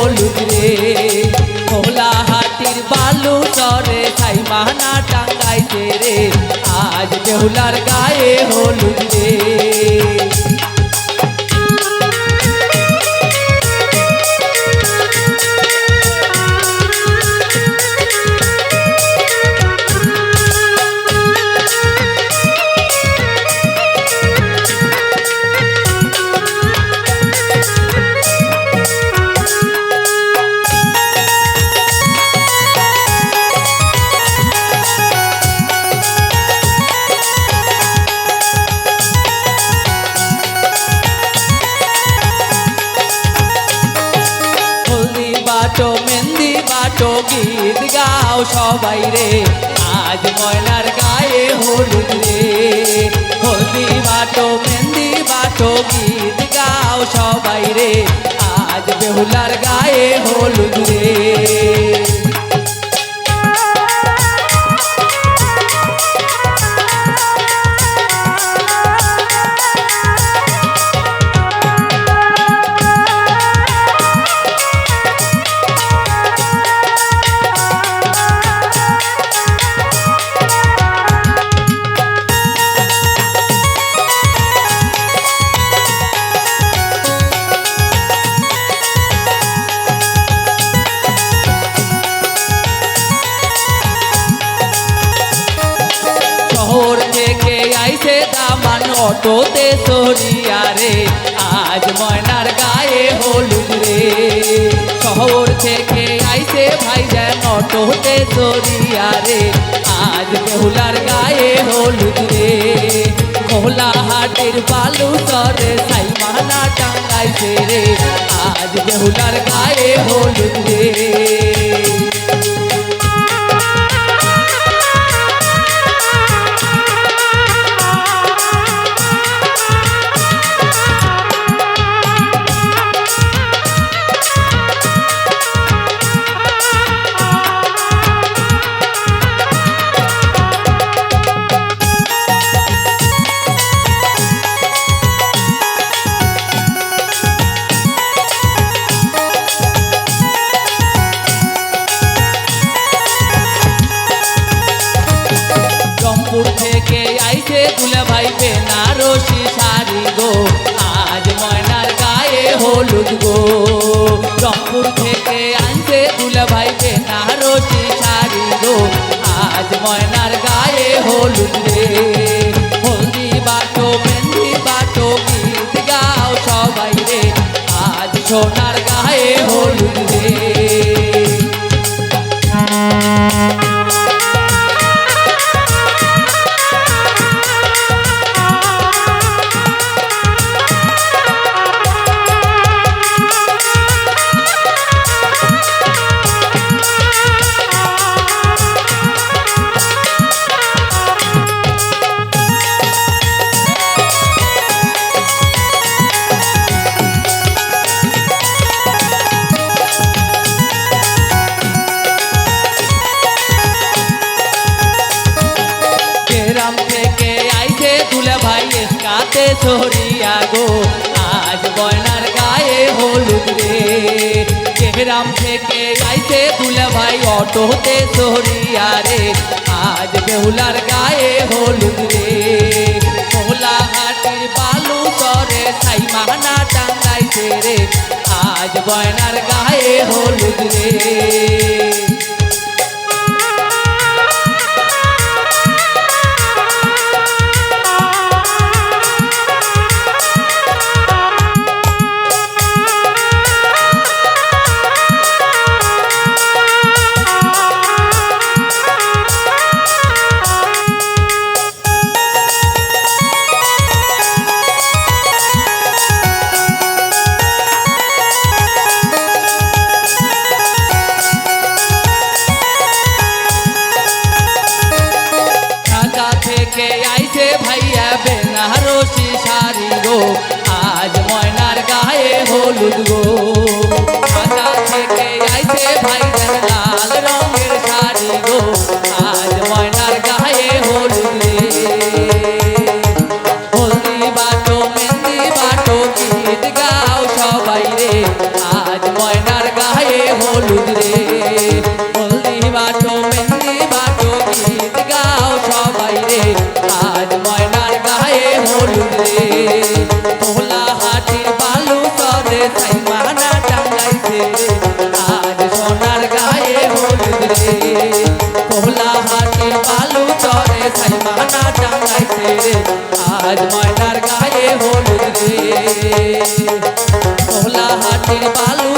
হলুদ রে। ভোলাহাটির বালু চরে ছাই মাহানা টাঙ্গাইছে রে, আজ বেহুলার গায়ে হলুদ রে। বাটো মেহেন্দি বাটো গীত গাও সবাই রে, আজ ময়নার গায়ে হলুদ রে। হলদি বাটো মেহেন্দি বাটো গীত গাও সবাই রে, আজ বেহুলার গায়ে হলুদ রে। শহর থেকে আইছে দামান অটোতে সরিয়া রে, আজ ময়নার গায়ে হলুদ রে। শহর থেকে আইছে ভাইজান অটোতে সরিয়া রে, আজ বেহুলার গায়ে হলুদ রে। ভোলাহাটির বালু চরে ছাই মাহানা টাঙ্গাইছে রে, আজ বেহুলার গায়ে হলুদ রে। রংপুর থেকে আইছে দুলা ভাই বেনারসি শাড়ি গো, আজ ময়নার গায়ে হলুদ গো। রংপুর থেকে আইছে দুলা ভাই বেনারসি শাড়ি গো, আজ ময়নার গায়ে হলুদ রে। হলদি বাটো মেহেন্দি বাটো গীত গাও সবাই রে, আজ সোনার গায়ে হলুদ রে। গ্রাম থেকে আইছে দুলা ভাই এসকাতে সরিয়া গো, আজ ময়নার গায়ে হলুদ রে। গ্রাম থেকে আইছে দুলা ভাই অটোতে সরিয়া রে, আজ বেহুলার গায়ে হলুদ রে। ভোলাহাটির বালু চরে ছাই মাহানা টাঙ্গাইছে রে, আজ ময়নার গায়ে হলুদ রে। থেকে আইছে ভাইয়া বেনারসি শাড়ি গো, আজ ময়নার গায়ে হলুদ গো। ঢাকা থেকে আইছে ভাইজান লাল রঙের শাড়ি গো, আজ ময়নার গায়ে হলুদ রে। হলদি বাটো মেহেন্দি বাটো গীত গাও সবাই রে, আজ ময়নার গায়ে হলুদ রে হলদি বাটো মেহেন্দি বাটো গীত গাও সবাই রে আজ ময়নার গায়ে হলুদ রে তোলা হাটির বালু তরে সাইমানা টাঙ্গাইছে রে আজ সোনার গায়ে হলুদ রে তোলা হাটির বালু তরে সাইমানা টাঙ্গাইছে রে আজ ময়নার গায়ে হলুদ রে তোলা হাটির বালু